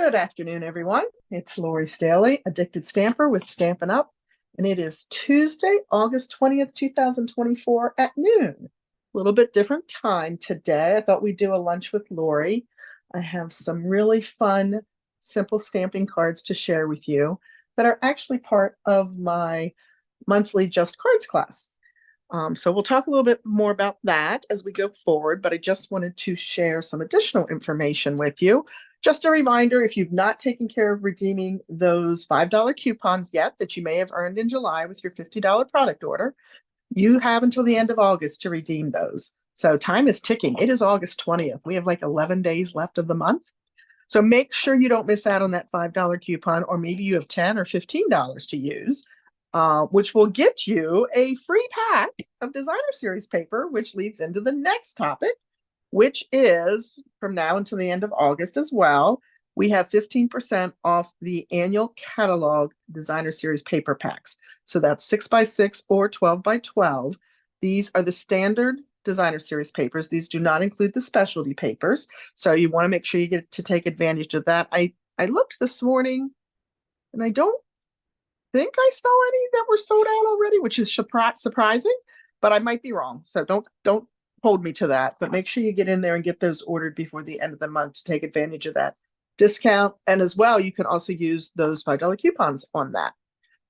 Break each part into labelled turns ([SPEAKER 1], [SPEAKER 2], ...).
[SPEAKER 1] Good afternoon, everyone. It's Lori Staley, Addicted Stamper with Stampin' Up, and it is Tuesday, August 20th, 2024 at noon. A little bit different time today. I thought we'd do a lunch with Lori. I have some really fun, simple stamping cards to share with you that are actually part of my monthly Just Cards class. So we'll talk a little bit more about that as we go forward, but I just wanted to share some additional information with you. Just a reminder, if you've not taken care of redeeming those $5 coupons yet that you may have earned in July with your $50 product order, you have until the end of August to redeem those. So time is ticking. It is August 20th. We have like 11 days left of the month. So make sure you don't miss out on that $5 coupon, or maybe you have $10 or $15 to use. Which will get you a free pack of designer series paper, which leads into the next topic, which is from now until the end of August as well. We have 15% off the annual catalog designer series paper packs. So that's 6x6 or 12x12. These are the standard designer series papers. These do not include the specialty papers. So you want to make sure you get to take advantage of that. I looked this morning and I don't think I saw any that were sold out already, which is surprising, but I might be wrong. So don't hold me to that, but make sure you get in there and get those ordered before the end of the month to take advantage of that discount. And as well, you can also use those $5 coupons on that.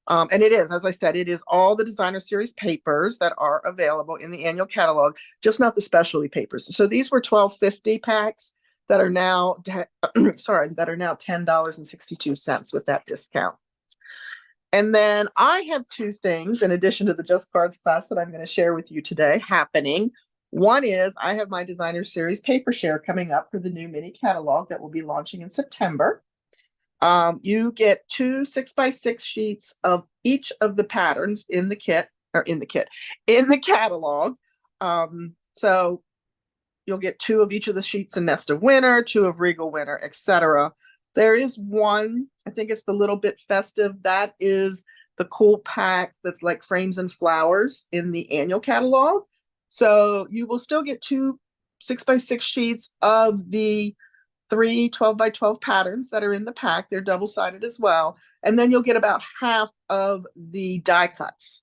[SPEAKER 1] And it is, as I said, it is all the designer series papers that are available in the annual catalog, just not the specialty papers. So these were $12.50 packs that are now, that are now $10.62 with that discount. And then I have two things in addition to the Just Cards class that I'm going to share with you today happening. One is I have my designer series paper share coming up for the new mini catalog that will be launching in September. You get two 6x6 sheets of each of the patterns in the catalog. So you'll get two of each of the sheets in Nest of Winter, two of Regal Winter, etc. There is one, I think it's the Little Bit Festive. That is the cool pack that's like Frames and Flowers in the annual catalog. So you will still get two 6x6 sheets of the three 12x12 patterns that are in the pack. They're double-sided as well. And then you'll get about half of the die cuts.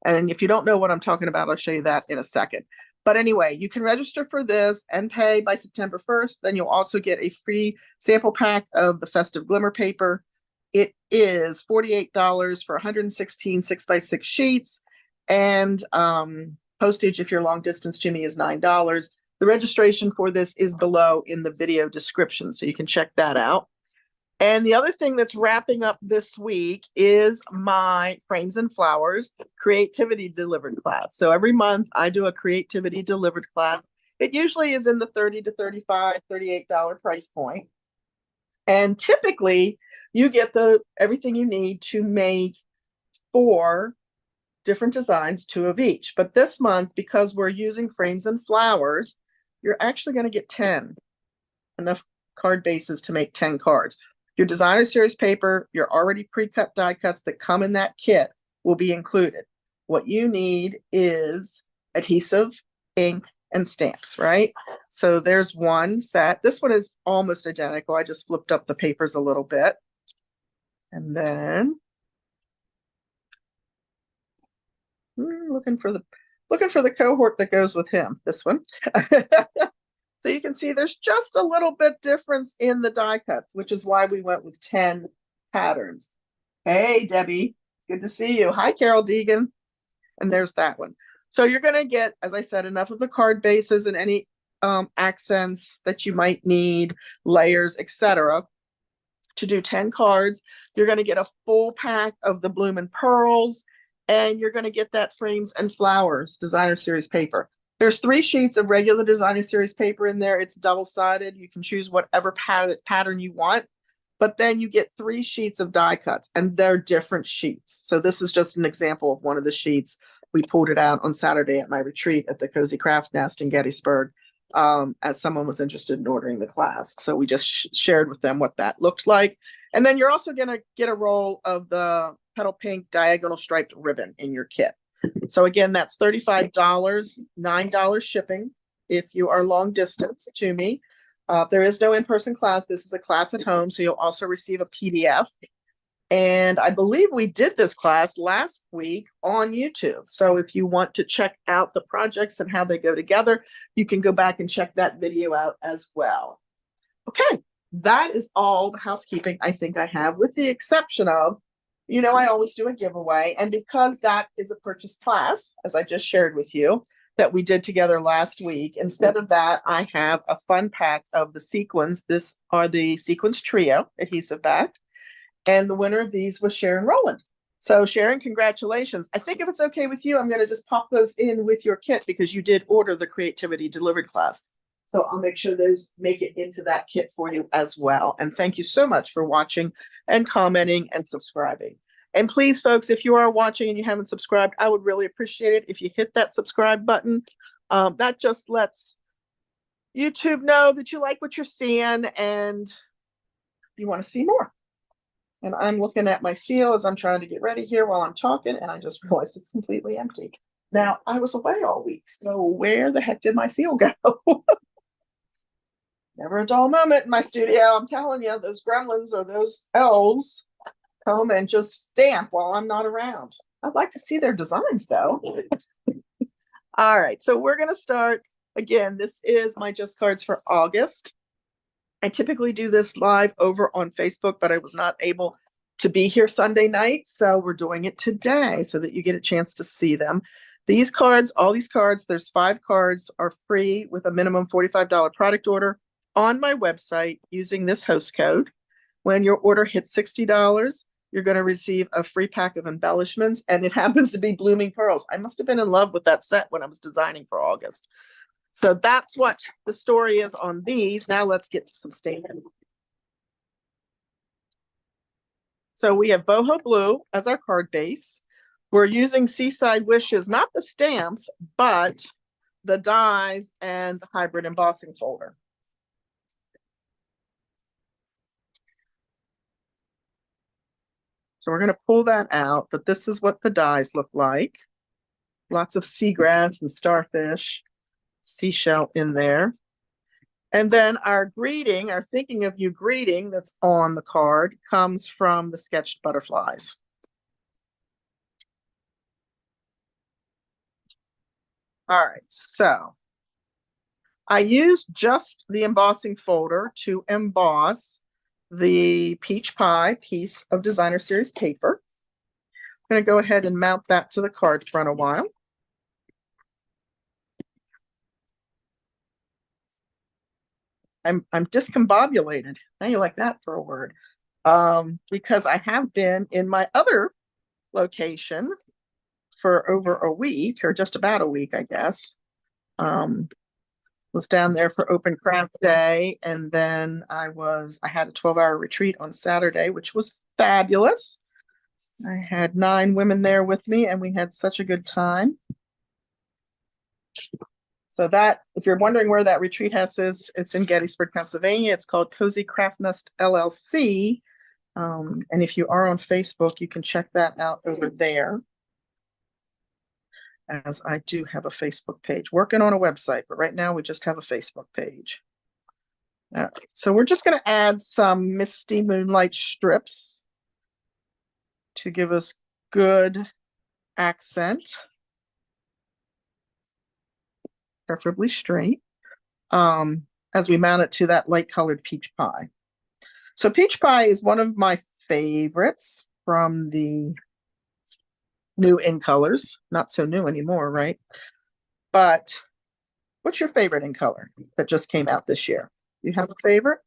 [SPEAKER 1] And if you don't know what I'm talking about, I'll show you that in a second. But anyway, you can register for this and pay by September 1st. Then you'll also get a free sample pack of the Festive Glimmer paper. It is $48 for 116 6x6 sheets. And postage, if you're long distance, Jimmy, is $9. The registration for this is below in the video description, so you can check that out. And the other thing that's wrapping up this week is my Frames and Flowers Creativity Delivered class. So every month I do a Creativity Delivered class. It usually is in the $30 to $35, $38 price point. And typically you get everything you need to make 4 different designs, 2 of each. But this month, because we're using Frames and Flowers, you're actually going to get 10, enough card bases to make 10 cards. Your designer series paper, your already pre-cut die cuts that come in that kit will be included. What you need is adhesive, ink, and stamps, right? So there's one set. This one is almost identical. I just flipped up the papers a little bit. And then looking for the cohort that goes with him, this one. So you can see there's just a little bit difference in the die cuts, which is why we went with 10 patterns. Hey, Debbie, good to see you. Hi, Carol Deegan. And there's that one. So you're going to get, as I said, enough of the card bases and any accents that you might need, layers, etc. to do 10 cards. You're going to get a full pack of the Bloomin Pearls, and you're going to get that Frames and Flowers designer series paper. There's 3 sheets of regular designer series paper in there. It's double-sided. You can choose whatever pattern you want, but then you get 3 sheets of die cuts, and they're different sheets. So this is just an example of one of the sheets. We pulled it out on Saturday at my retreat at the Cozy Craft Nest in Gettysburg, as someone was interested in ordering the class. So we just shared with them what that looked like. And then you're also going to get a roll of the Petal Pink Diagonal Striped ribbon in your kit. So again, that's $35, $9 shipping if you are long distance to me. There is no in-person class. This is a class at home, so you'll also receive a PDF. And I believe we did this class last week on YouTube. So if you want to check out the projects and how they go together, you can go back and check that video out as well. Okay, that is all the housekeeping I think I have, with the exception of, I always do a giveaway. And because that is a purchased class, as I just shared with you, that we did together last week, instead of that, I have a fun pack of the sequins. This are the Sequins Trio adhesive backed. And the winner of these was Sharon Rowland. So Sharon, congratulations. I think if it's okay with you, I'm going to just pop those in with your kit because you did order the Creativity Delivered class. So I'll make sure those make it into that kit for you as well. And thank you so much for watching and commenting and subscribing. And please, folks, if you are watching and you haven't subscribed, I would really appreciate it if you hit that subscribe button. That just lets YouTube know that you like what you're seeing and you want to see more. And I'm looking at my seal as I'm trying to get ready here while I'm talking, and I just realized it's completely empty. Now, I was away all week, so where the heck did my seal go? Never a dull moment in my studio. I'm telling you, those gremlins or those elves come and just stamp while I'm not around. I'd like to see their designs, though. All right, so we're going to start. Again, this is my Just Cards for August. I typically do this live over on Facebook, but I was not able to be here Sunday night. So we're doing it today so that you get a chance to see them. These cards, all these cards, there's 5 cards, are free with a minimum $45 product order on my website using this host code. When your order hits $60, you're going to receive a free pack of embellishments, and it happens to be Bloomin Pearls. I must have been in love with that set when I was designing for August. So that's what the story is on these. Now let's get to some stamping. So we have Boho Blue as our card base. We're using Seaside Wishes, not the stamps, but the dies and the hybrid embossing folder. So we're going to pull that out, but this is what the dies look like. Lots of seagrass and starfish. Seashell in there. And then our greeting, our thinking of you greeting that's on the card, comes from the sketched butterflies. All right, so I used just the embossing folder to emboss the peach pie piece of designer series paper. I'm going to go ahead and mount that to the card front a while. I'm discombobulated. Now you like that for a word. Because I have been in my other location for over a week, or just about a week, I guess. Was down there for Open Craft Day, and then I had a 12-hour retreat on Saturday, which was fabulous. I had 9 women there with me, and we had such a good time. So that, if you're wondering where that retreat house is, it's in Gettysburg, Pennsylvania. It's called Cozy Craft Nest LLC. And if you are on Facebook, you can check that out over there. As I do have a Facebook page. Working on a website, but right now we just have a Facebook page. All right, so we're just going to add some Misty Moonlight strips to give us good accent. Preferably straight, as we mount it to that light colored peach pie. So peach pie is one of my favorites from the new in colors. Not so new anymore, right? But what's your favorite in color that just came out this year? You have a favorite?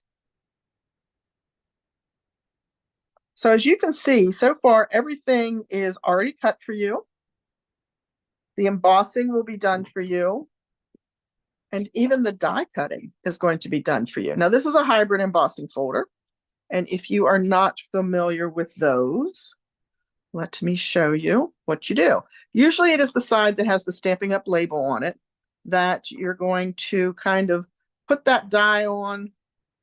[SPEAKER 1] So as you can see, so far everything is already cut for you. The embossing will be done for you. And even the die cutting is going to be done for you. Now, this is a hybrid embossing folder. And if you are not familiar with those, let me show you what you do. Usually it is the side that has the Stampin' Up! Label on it that you're going to kind of put that die on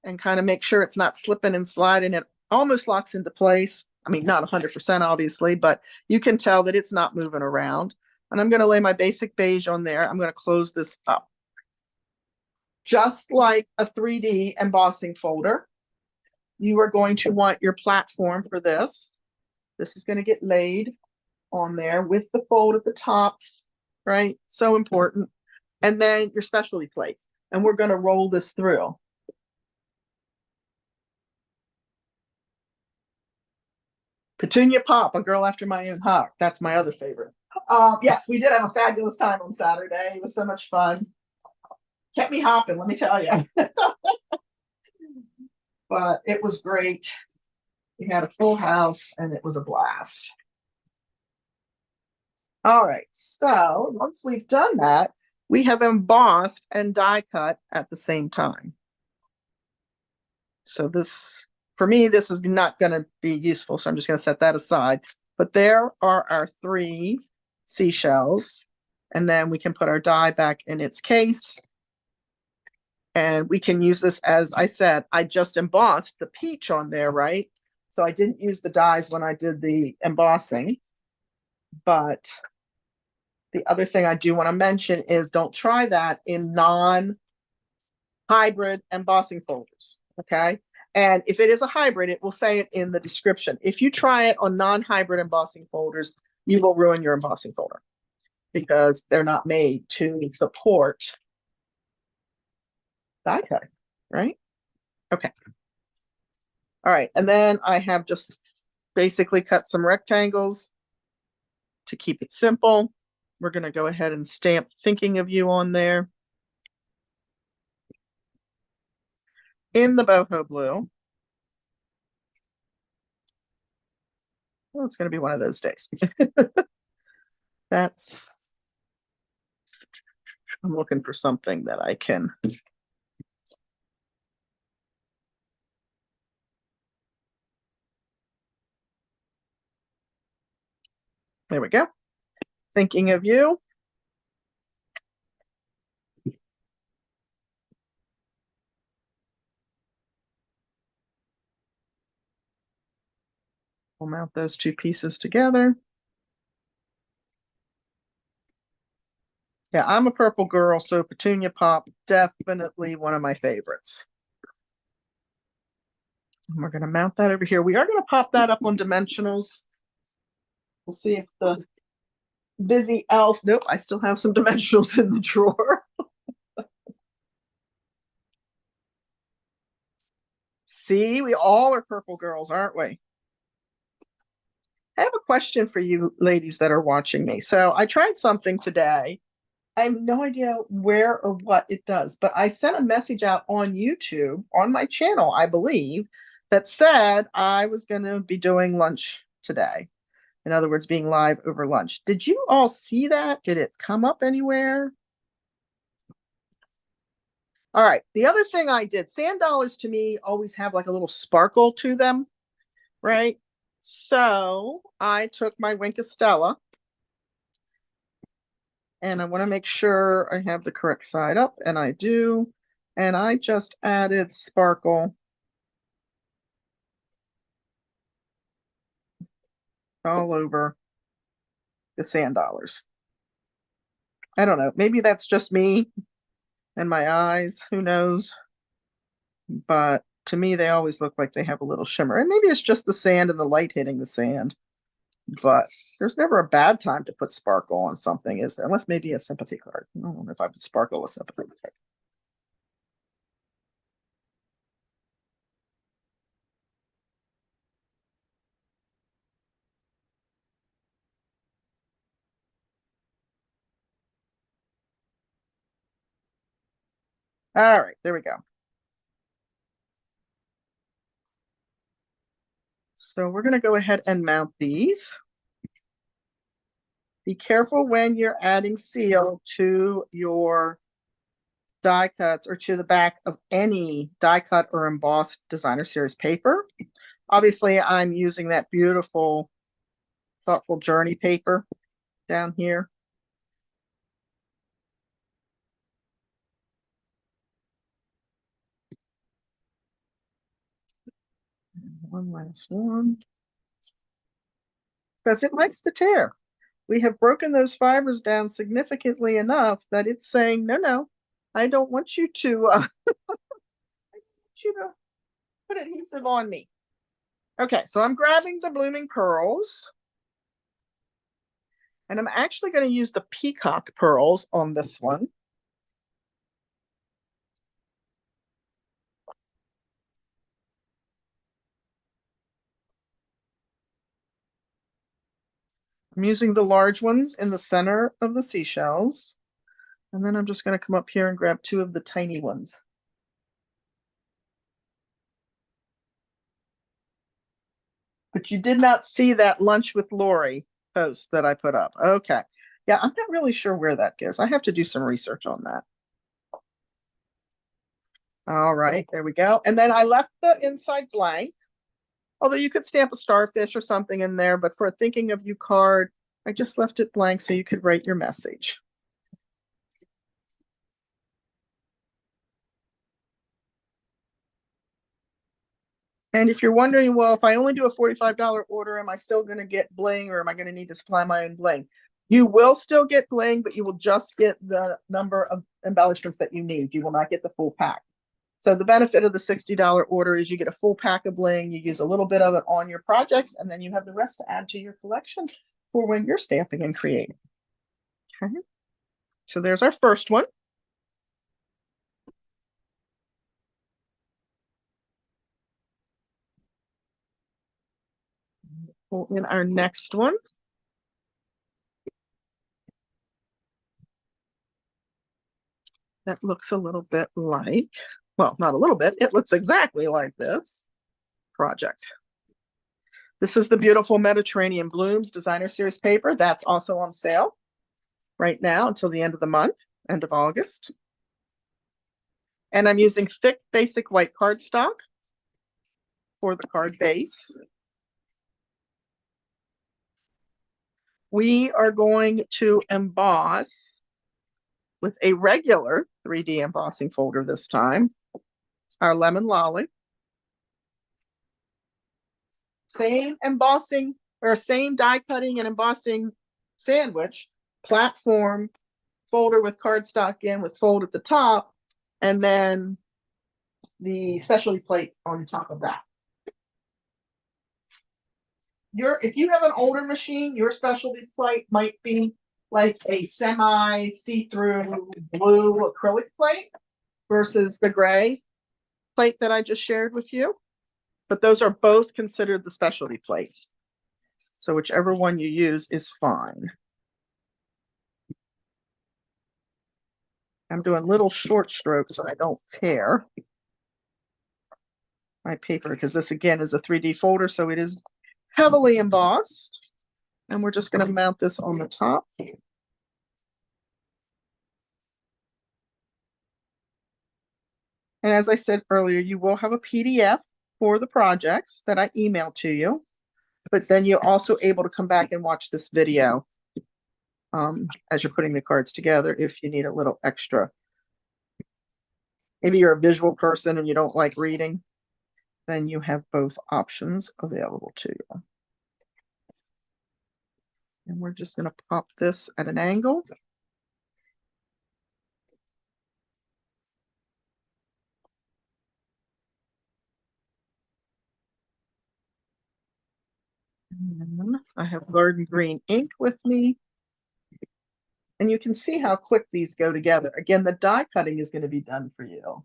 [SPEAKER 1] and kind of make sure it's not slipping and sliding. It almost locks into place. I mean, not 100% obviously, but you can tell that it's not moving around. And I'm going to lay my basic beige on there. I'm going to close this up. just like a 3D embossing folder. You are going to want your platform for this. This is going to get laid on there with the fold at the top, right? So important. And then your specialty plate. And we're going to roll this through. Petunia Pop, a girl after my own heart. That's my other favorite. Yes, we did have a fabulous time on Saturday. It was so much fun. Kept me hopping, let me tell you. But it was great. We had a full house and it was a blast. All right, so once we've done that, we have embossed and die cut at the same time. So this, for me, this is not going to be useful, so I'm just going to set that aside. But there are our 3 seashells, and then we can put our die back in its case. And we can use this, as I said, I just embossed the peach on there, right? So I didn't use the dies when I did the embossing. But the other thing I do want to mention is don't try that in non-hybrid embossing folders, okay? And if it is a hybrid, it will say it in the description. If you try it on non-hybrid embossing folders, you will ruin your embossing folder because they're not made to support die cut, right? Okay. All right, and then I have just basically cut some rectangles to keep it simple. We're going to go ahead and stamp Thinking of You on there. In the boho blue. Well, it's going to be one of those days. That's, I'm looking for something that I can. There we go. Thinking of You. We'll mount those 2 pieces together. Yeah, I'm a purple girl, so Petunia Pop, definitely one of my favorites. And we're going to mount that over here. We are going to pop that up on dimensionals. We'll see if the busy elf, nope, I still have some dimensionals in the drawer. See, we all are purple girls, aren't we? I have a question for you ladies that are watching me. So I tried something today. I have no idea where or what it does, but I sent a message out on YouTube, on my channel, I believe, that said I was going to be doing lunch today. In other words, being live over lunch. Did you all see that? Did it come up anywhere? All right. The other thing I did, sand dollars to me always have like a little sparkle to them, right? So I took my Wink of Stella and I want to make sure I have the correct side up, and I do. And I just added sparkle all over the sand dollars. I don't know. Maybe that's just me and my eyes. Who knows? But to me, they always look like they have a little shimmer. And maybe it's just the sand and the light hitting the sand. But there's never a bad time to put sparkle on something, is there? Unless maybe a sympathy card. I don't know if I would sparkle a sympathy card. All right, there we go. So we're going to go ahead and mount these. Be careful when you're adding seal to your die cuts or to the back of any die cut or embossed designer series paper. Obviously, I'm using that beautiful, thoughtful journey paper down here. One last one. Because it likes to tear. We have broken those fibers down significantly enough that it's saying, no, no, I don't want you to, I want you to put adhesive on me. Okay, so I'm grabbing the Bloomin Pearls. And I'm actually going to use the peacock pearls on this one. I'm using the large ones in the center of the seashells. And then I'm just going to come up here and grab two of the tiny ones. But you did not see that lunch with Lori post that I put up. Okay. Yeah, I'm not really sure where that goes. I have to do some research on that. All right, there we go. And then I left the inside blank. Although you could stamp a starfish or something in there, but for a thinking of you card, I just left it blank so you could write your message. And if you're wondering, well, if I only do a $45 order, am I still going to get bling or am I going to need to supply my own bling? You will still get bling, but you will just get the number of embellishments that you need. You will not get the full pack. So the benefit of the $60 order is you get a full pack of bling, you use a little bit of it on your projects, and then you have the rest to add to your collection for when you're stamping and creating. Okay. So there's our first one. Pull in our next one. That looks a little bit like, well, not a little bit, it looks exactly like this project. This is the beautiful Mediterranean Blooms Designer Series paper. That's also on sale right now until the end of the month, end of August. And I'm using thick basic white cardstock for the card base. We are going to emboss with a regular 3D embossing folder this time, our Lemon Lolly. Same embossing or same die cutting and embossing sandwich, platform, folder with cardstock in with fold at the top, and then the specialty plate on top of that. If you have an older machine, your specialty plate might be like a semi see-through blue acrylic plate versus the gray plate that I just shared with you. But those are both considered the specialty plates. So whichever one you use is fine. I'm doing little short strokes, so I don't tear my paper because this again is a 3D folder, so it is heavily embossed. And we're just going to mount this on the top. And as I said earlier, you will have a PDF for the projects that I emailed to you, but then you're also able to come back and watch this video as you're putting the cards together if you need a little extra. Maybe you're a visual person and you don't like reading, then you have both options available to you. And we're just going to pop this at an angle. And I have garden green ink with me. And you can see how quick these go together. Again, the die cutting is going to be done for you.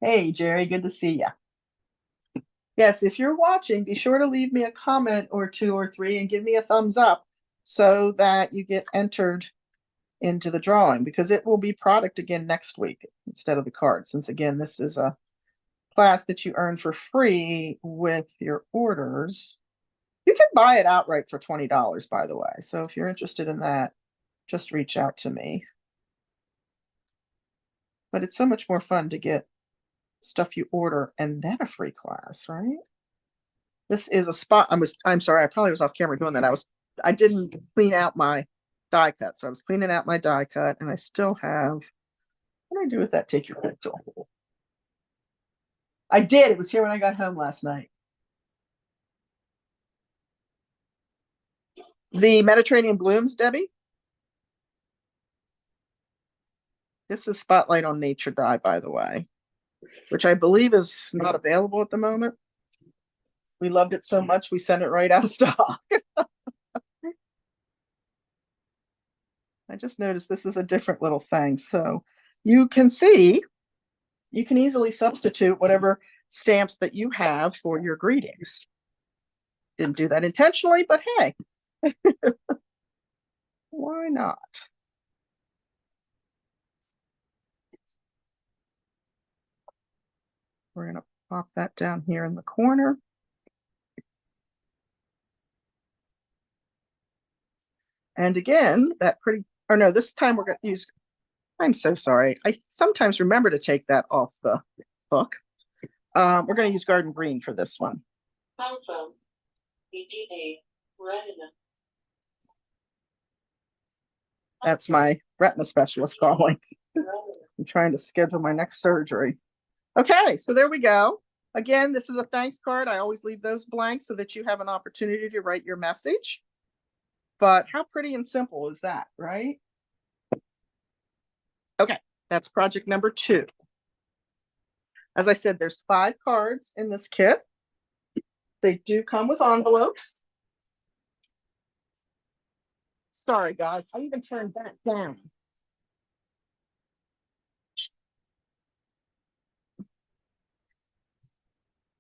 [SPEAKER 1] Hey, Jerry, good to see you. Yes, if you're watching, be sure to leave me a comment or two or three and give me a thumbs up so that you get entered into the drawing because it will be product again next week instead of the card. Since again, this is a class that you earn for free with your orders. You can buy it outright for $20, by the way. So if you're interested in that, just reach out to me. But it's so much more fun to get stuff you order and then a free class, right? This is a spot. I'm sorry, I probably was off camera doing that. I didn't clean out my die cut. So I was cleaning out my die cut and I still have, what do I do with that take your pick tool? I did. It was here when I got home last night. The Mediterranean Blooms, Debbie? This is Spotlight on Nature dye, by the way, which I believe is not available at the moment. We loved it so much, we sent it right out of stock. I just noticed this is a different little thing. So you can see, you can easily substitute whatever stamps that you have for your greetings. Didn't do that intentionally, but hey, why not? We're going to pop that down here in the corner. And again, that pretty, or no, this time we're going to use, I'm so sorry. I sometimes remember to take that off the hook. We're going to use Garden Green for this one. That's my retina specialist calling. I'm trying to schedule my next surgery. Okay, so there we go. Again, this is a thanks card. I always leave those blank so that you have an opportunity to write your message. But how pretty and simple is that, right? Okay, that's project number 2. As I said, there's 5 cards in this kit. They do come with envelopes. Sorry, guys, I even turned that down.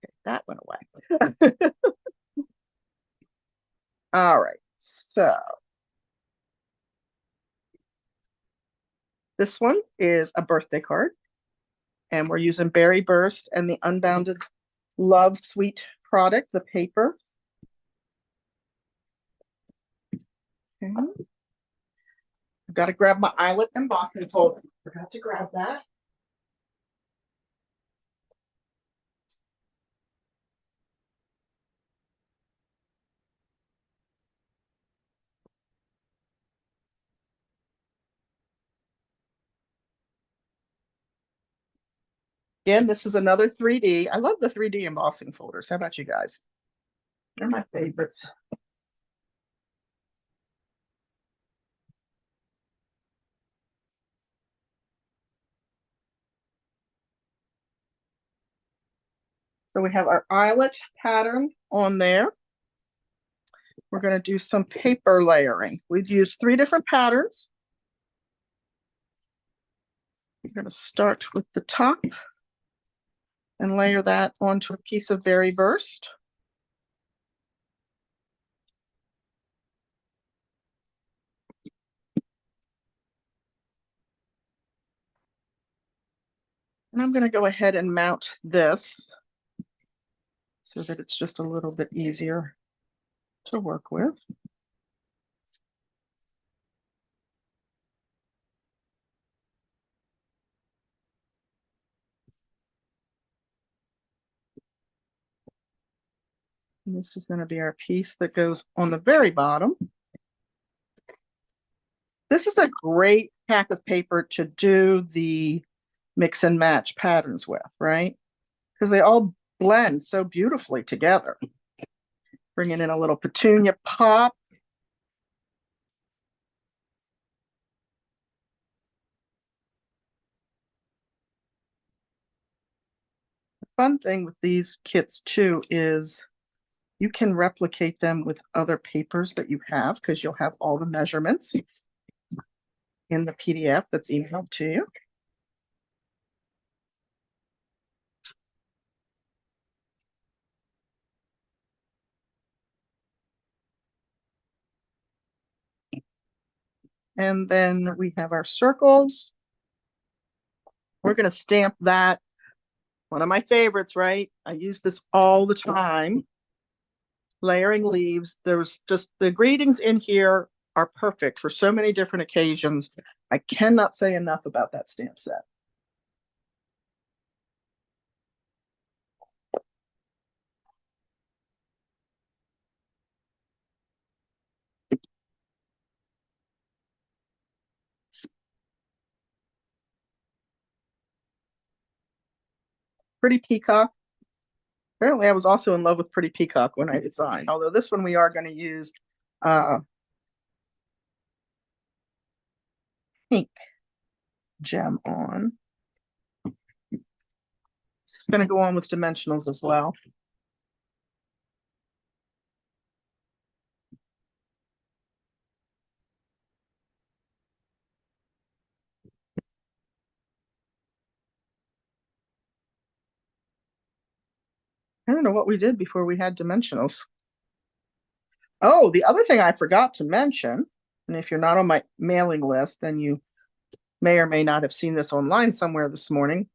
[SPEAKER 1] Okay, that went away. All right, so this one is a birthday card, and we're using Berry Burst and the Unbounded Love Sweet product, the paper. Okay. I've got to grab my eyelet embossing folder. Forgot to grab that. Again, this is another 3D. I love the 3D embossing folders. How about you guys? They're my favorites. So we have our eyelet pattern on there. We're going to do some paper layering. We've used 3 different patterns. We're going to start with the top and layer that onto a piece of Berry Burst. And I'm going to go ahead and mount this so that it's just a little bit easier to work with. And this is going to be our piece that goes on the very bottom. This is a great pack of paper to do the mix and match patterns with, right? Because they all blend so beautifully together. Bringing in a little petunia pop. The fun thing with these kits too is you can replicate them with other papers that you have because you'll have all the measurements in the PDF that's emailed to you. And then we have our circles. We're going to stamp that. One of my favorites, right? I use this all the time. Layering leaves. There's just the greetings in here are perfect for so many different occasions. I cannot say enough about that stamp set. Pretty Peacock. Apparently I was also in love with Pretty Peacock when I designed, although this one we are going to use pink gem on. It's going to go on with dimensionals as well. I don't know what we did before we had dimensionals. Oh, the other thing I forgot to mention, and if you're not on my mailing list, then you may or may not have seen this online somewhere this morning.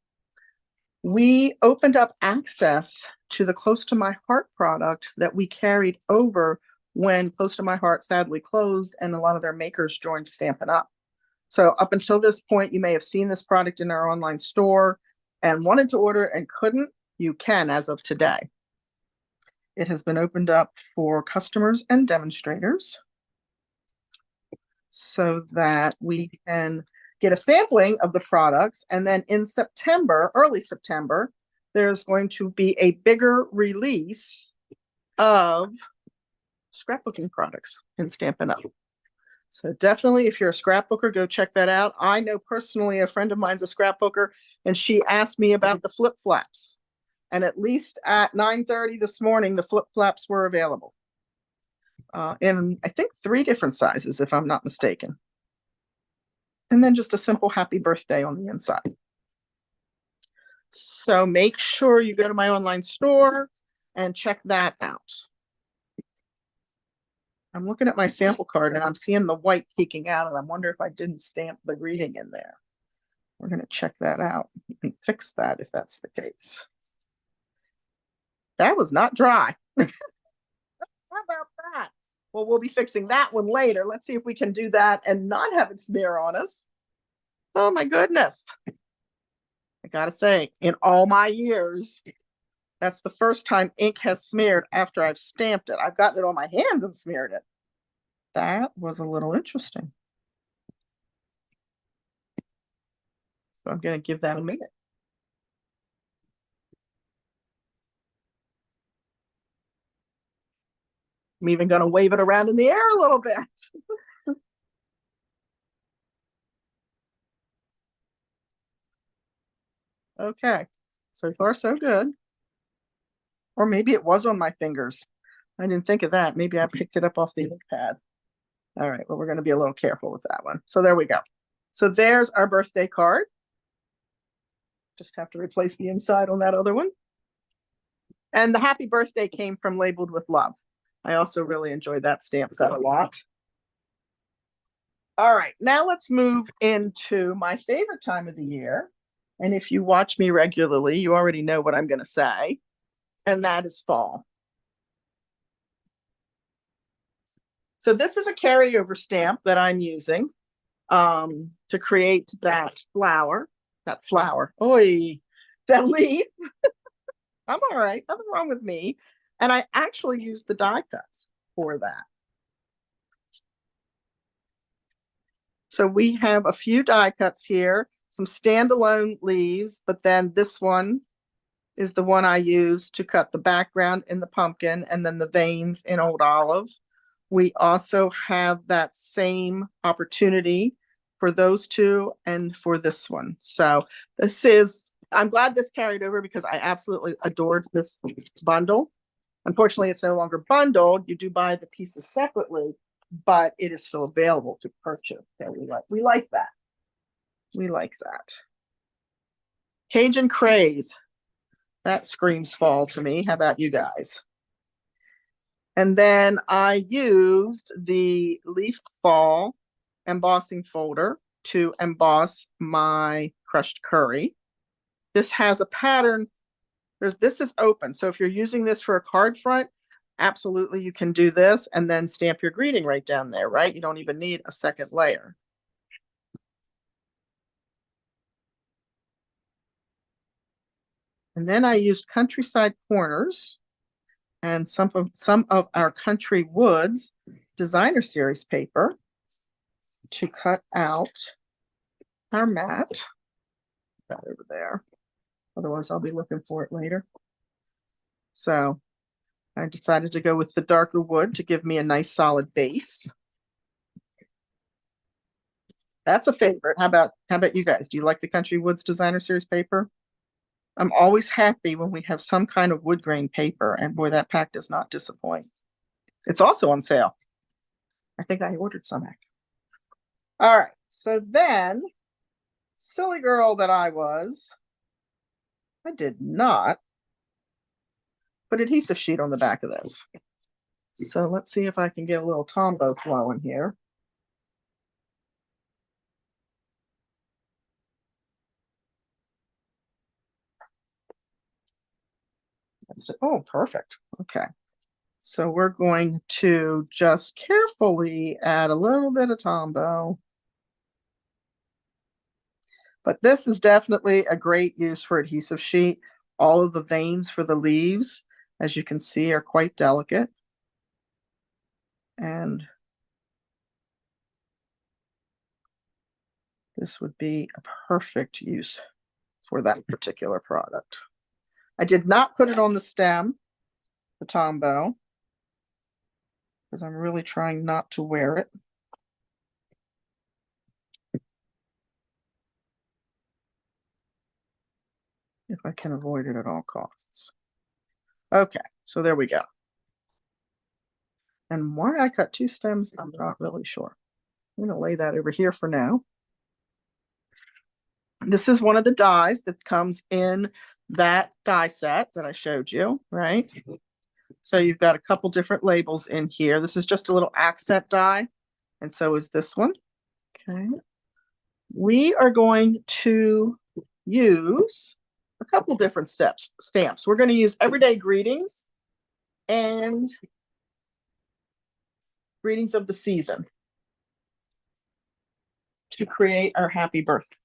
[SPEAKER 1] We opened up access to the Close to My Heart product that we carried over when Close to My Heart sadly closed and a lot of their makers joined Stampin' Up. So up until this point, you may have seen this product in our online store and wanted to order and couldn't. You can as of today. It has been opened up for customers and demonstrators so that we can get a sampling of the products. And then in September, early September, there's going to be a bigger release of scrapbooking products in Stampin' Up. So definitely, if you're a scrapbooker, go check that out. I know personally a friend of mine's a scrapbooker, and she asked me about the flip flaps. And at least at 9:30 this morning, the flip flaps were available. In, I think, 3 different sizes, if I'm not mistaken. And then just a simple happy birthday on the inside. So make sure you go to my online store and check that out. I'm looking at my sample card and I'm seeing the white peeking out, and I wonder if I didn't stamp the greeting in there. We're going to check that out and fix that if that's the case. That was not dry. How about that? Well, we'll be fixing that one later. Let's see if we can do that and not have it smear on us. Oh my goodness. I gotta say, in all my years, that's the first time ink has smeared after I've stamped it. I've gotten it on my hands and smeared it. That was a little interesting. So I'm going to give that a minute. I'm even going to wave it around in the air a little bit. Okay, so far so good. Or maybe it was on my fingers. I didn't think of that. Maybe I picked it up off the ink pad. All right, well, we're going to be a little careful with that one. So there we go. So there's our birthday card. Just have to replace the inside on that other one. And the happy birthday came from Labeled with Love. I also really enjoyed that stamp set a lot. All right, now let's move into my favorite time of the year. And if you watch me regularly, you already know what I'm going to say, and that is fall. So this is a carryover stamp that I'm using to create that flower, oi, that leaf. I'm all right, nothing wrong with me. And I actually used the die cuts for that. So we have a few die cuts here, some standalone leaves, but then this one is the one I use to cut the background in the pumpkin and then the veins in Old Olive. We also have that same opportunity for those two and for this one. So this is, I'm glad this carried over because I absolutely adored this bundle. Unfortunately, it's no longer bundled. You do buy the pieces separately, but it is still available to purchase. So we like that. We like that. Cajun Craze. That screams fall to me. How about you guys? And then I used the Leaf Fall embossing folder to emboss my crushed curry. This has a pattern. This is open. So if you're using this for a card front, absolutely you can do this and then stamp your greeting right down there, right? You don't even need a second layer. And then I used Countryside Corners and some of our Country Woods designer series paper to cut out our mat. That over there. Otherwise, I'll be looking for it later. So I decided to go with the darker wood to give me a nice solid base. That's a favorite. How about you guys? Do you like the Country Woods Designer Series paper? I'm always happy when we have some kind of wood grain paper, and boy, that pack does not disappoint. It's also on sale. I think I ordered some actually. All right, so then, silly girl that I was, I did not put adhesive sheet on the back of this. So let's see if I can get a little Tombow flowing here. Oh, perfect. Okay. So we're going to just carefully add a little bit of Tombow. But this is definitely a great use for adhesive sheet. All of the veins for the leaves, as you can see, are quite delicate. And this would be a perfect use for that particular product. I did not put it on the stem, the Tombow, because I'm really trying not to wear it. If I can avoid it at all costs. Okay, so there we go. And why I cut two stems, I'm not really sure. I'm going to lay that over here for now. This is one of the dies that comes in that die set that I showed you, right? So you've got a couple different labels in here. This is just a little accent die, and so is this one. Okay. We are going to use a couple different stamps. We're going to use Everyday Greetings and Greetings of the Season to create our happy birthday.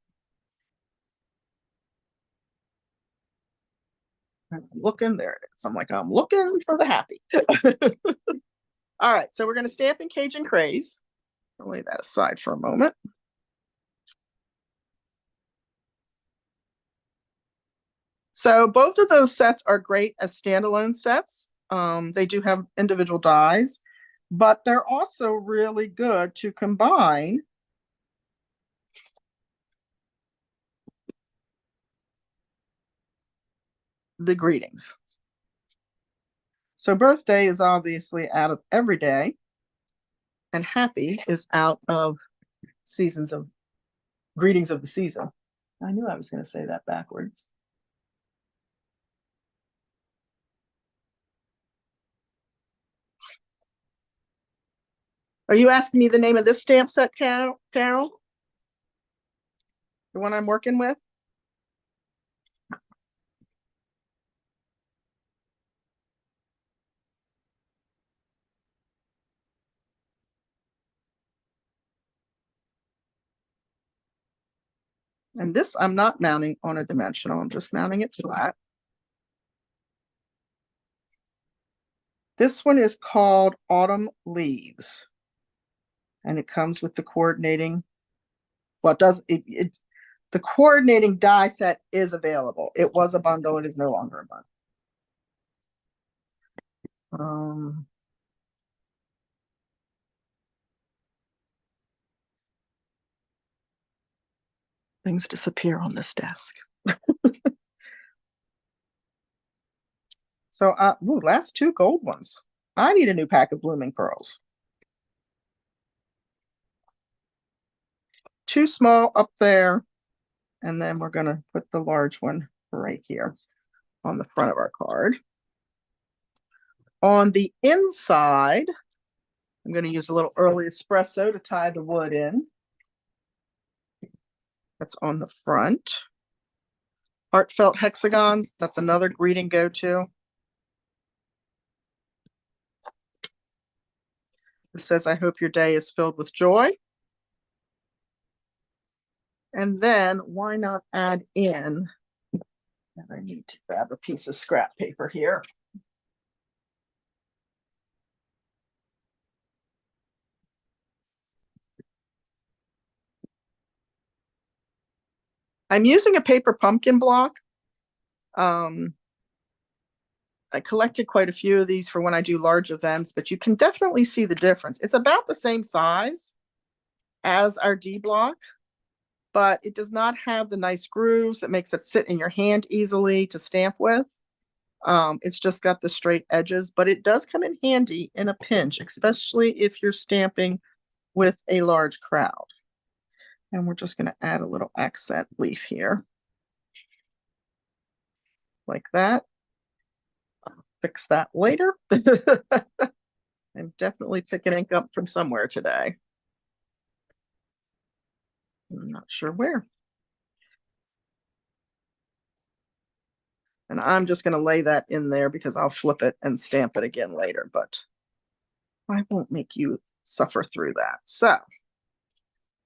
[SPEAKER 1] I'm looking, there it is. I'm looking for the happy. All right, so we're going to stamp in Cajun Craze. I'll lay that aside for a moment. So both of those sets are great as standalone sets. They do have individual dies, but they're also really good to combine the greetings. So birthday is obviously out of everyday, and happy is out of seasons of greetings of the season. I knew I was going to say that backwards. Are you asking me the name of this stamp set, Carol? The one I'm working with? And this I'm not mounting on a dimensional, I'm just mounting it flat. This one is called Autumn Leaves. And it comes with the coordinating, well, the coordinating die set is available. It was a bundle, it is no longer a bundle. Things disappear on this desk. So, last two gold ones. I need a new pack of Bloomin Pearls. Too small up there. And then we're going to put the large one right here on the front of our card. On the inside, I'm going to use a little early espresso to tie the wood in. That's on the front. Heartfelt hexagons, that's another greeting go-to. It says, I hope your day is filled with joy. And then why not add in, and I need to grab a piece of scrap paper here. I'm using a paper pumpkin block. I collected quite a few of these for when I do large events, but you can definitely see the difference. It's about the same size, as our D block, but it does not have the nice grooves that makes it sit in your hand easily to stamp with. It's just got the straight edges, but it does come in handy in a pinch, especially if you're stamping with a large crowd. And we're just going to add a little accent leaf here. Like that. Fix that later. I'm definitely picking ink up from somewhere today. I'm not sure where. And I'm just going to lay that in there because I'll flip it and stamp it again later, but I won't make you suffer through that. So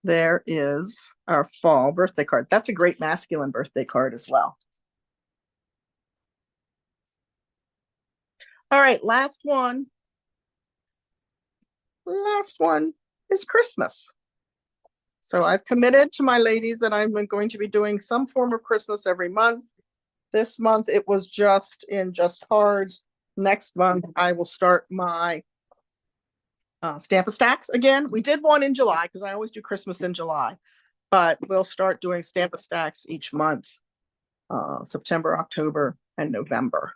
[SPEAKER 1] there is our fall birthday card. That's a great masculine birthday card as well. All right, last one. Last one is Christmas. So I've committed to my ladies that I'm going to be doing some form of Christmas every month. This month it was just in Just Cards. Next month I will start my Stamp-A-Stacks again. We did one in July because I always do Christmas in July, but we'll start doing Stamp-A-Stacks each month, September, October, and November.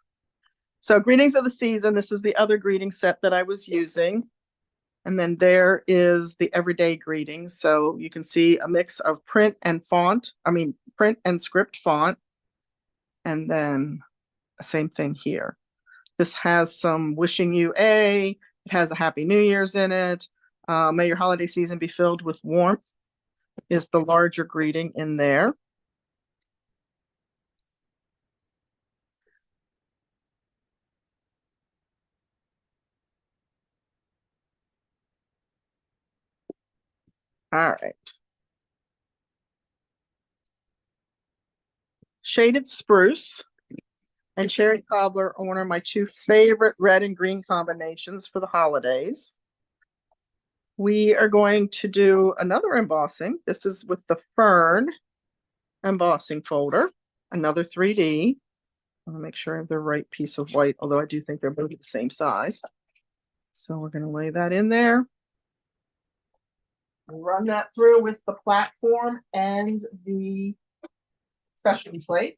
[SPEAKER 1] So greetings of the season. This is the other greeting set that I was using. And then there is the everyday greetings. So you can see a mix of print and print and script font. And then the same thing here. This has some wishing you it has a Happy New Year's in it. May your holiday season be filled with warmth is the larger greeting in there. All right. Shaded Spruce and Cherry Cobbler are one of my two favorite red and green combinations for the holidays. We are going to do another embossing. This is with the Fern embossing folder, another 3D. I want to make sure I have the right piece of white, although I do think they're both the same size. So we're going to lay that in there. Run that through with the platform and the specialty plate.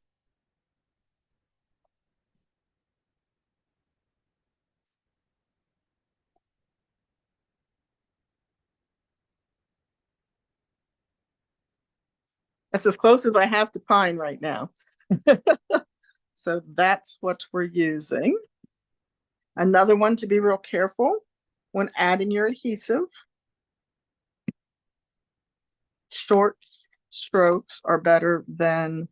[SPEAKER 1] That's as close as I have to pine right now. So that's what we're using. Another one to be real careful when adding your adhesive. Short strokes are better than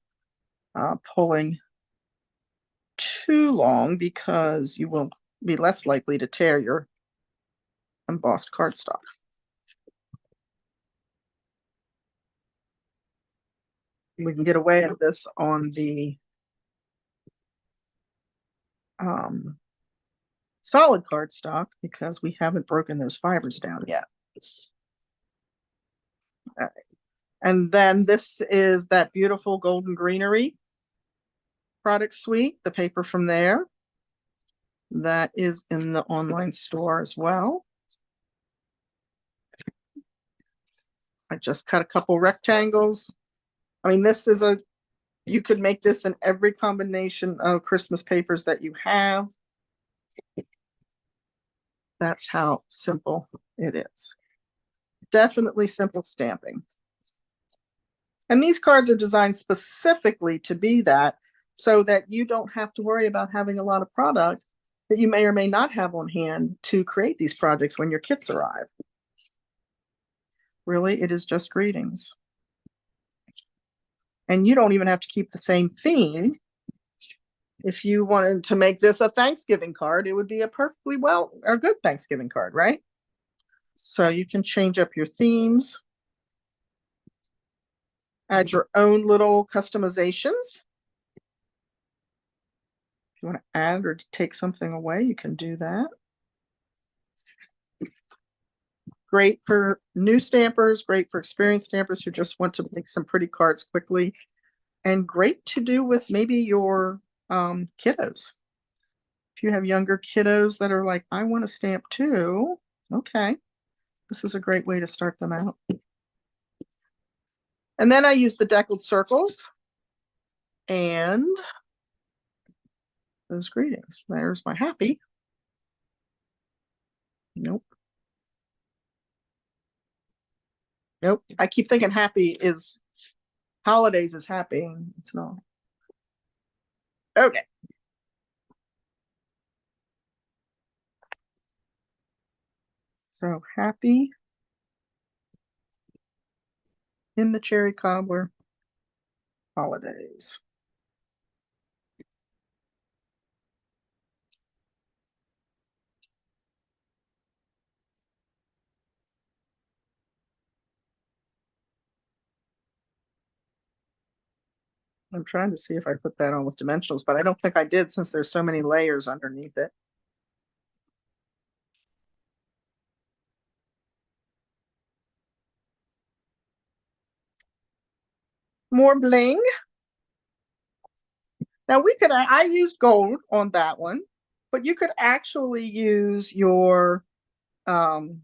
[SPEAKER 1] pulling too long because you will be less likely to tear your embossed cardstock. We can get away with this on the solid cardstock because we haven't broken those fibers down yet. All right. And then this is that beautiful Golden Greenery product suite, the paper from there. That is in the online store as well. I just cut a couple rectangles. I mean, this is you could make this in every combination of Christmas papers that you have. That's how simple it is. Definitely simple stamping. And these cards are designed specifically to be that, so that you don't have to worry about having a lot of product that you may or may not have on hand to create these projects when your kits arrive. Really, it is just greetings. And you don't even have to keep the same theme. If you wanted to make this a Thanksgiving card, it would be a good Thanksgiving card, right? So you can change up your themes, add your own little customizations. If you want to add or take something away, you can do that. Great for new stampers, great for experienced stampers who just want to make some pretty cards quickly, and great to do with maybe your kiddos. If you have younger kiddos that are like, I want to stamp too, okay, this is a great way to start them out. And then I use the deckled circles and those greetings. There's my happy. Nope. Nope. I keep thinking happy is holidays is happy. It's not. Okay. So happy in the cherry cobbler holidays. I'm trying to see if I put that on with dimensionals, but I don't think I did since there's so many layers underneath it. More bling. Now we could, I used gold on that one, but you could actually use your garden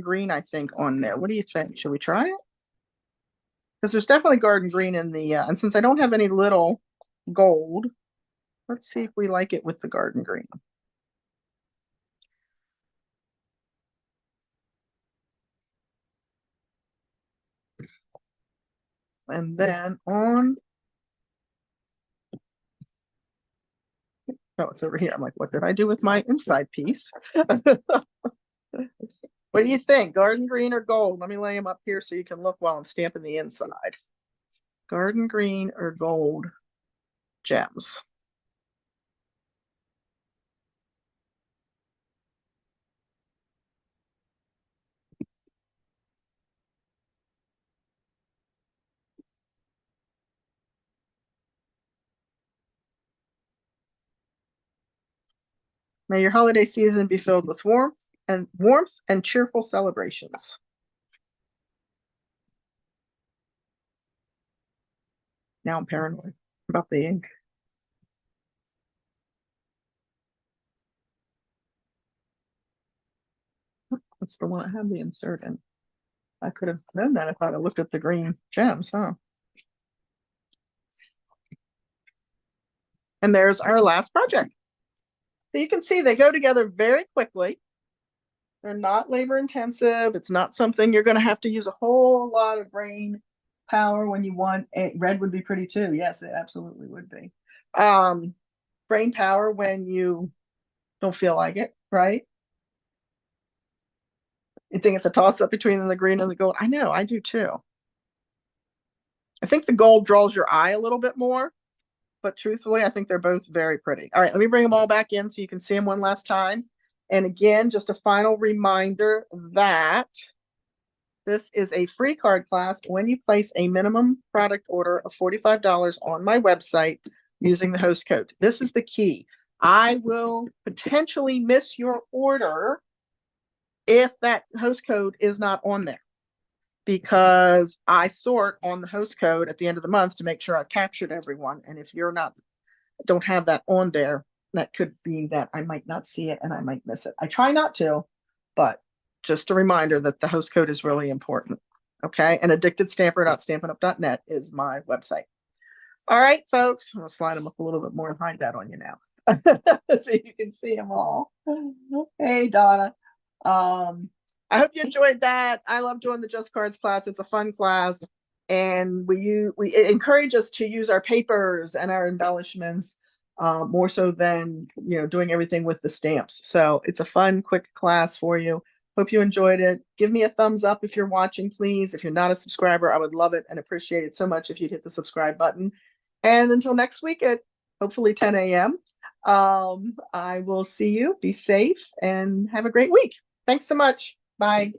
[SPEAKER 1] green, I think, on there. What do you think? Should we try it? Because there's definitely garden green in the, and since I don't have any little gold, let's see if we like it with the garden green. And then on, oh, it's over here. I'm like, what did I do with my inside piece? What do you think? Garden green or gold? Let me lay them up here so you can look while I'm stamping the inside. Garden green or gold gems? May your holiday season be filled with warmth and cheerful celebrations. Now I'm paranoid about the ink. That's the one I have the insert in. I could have done that if I'd have looked at the green gems, huh? And there's our last project. So you can see they go together very quickly. They're not labor intensive. It's not something you're going to have to use a whole lot of brain power when you want. Red would be pretty too. Yes, it absolutely would be. Brain power when you don't feel like it, right? You think it's a toss up between the green and the gold. I know, I do too. I think the gold draws your eye a little bit more, but truthfully, I think they're both very pretty. All right, let me bring them all back in so you can see them one last time. And again, just a final reminder that this is a free card class when you place a minimum product order of $45 on my website using the host code. This is the key. I will potentially miss your order if that host code is not on there, because I sort on the host code at the end of the month to make sure I've captured everyone. And if you're not, don't have that on there, that could be that I might not see it and I might miss it. I try not to, but just a reminder that the host code is really important. Okay. And addictedstamper.stampinup.net is my website. All right, folks, I'm going to slide them up a little bit more and hide that on you now so you can see them all. Hey, Donna. I hope you enjoyed that. I love doing the Just Cards class. It's a fun class. And we encourage us to use our papers and our embellishments more so than, doing everything with the stamps. So it's a fun, quick class for you. Hope you enjoyed it. Give me a thumbs up if you're watching, please. If you're not a subscriber, I would love it and appreciate it so much if you'd hit the subscribe button. And until next week at hopefully 10 a.m., I will see you. Be safe and have a great week. Thanks so much. Bye.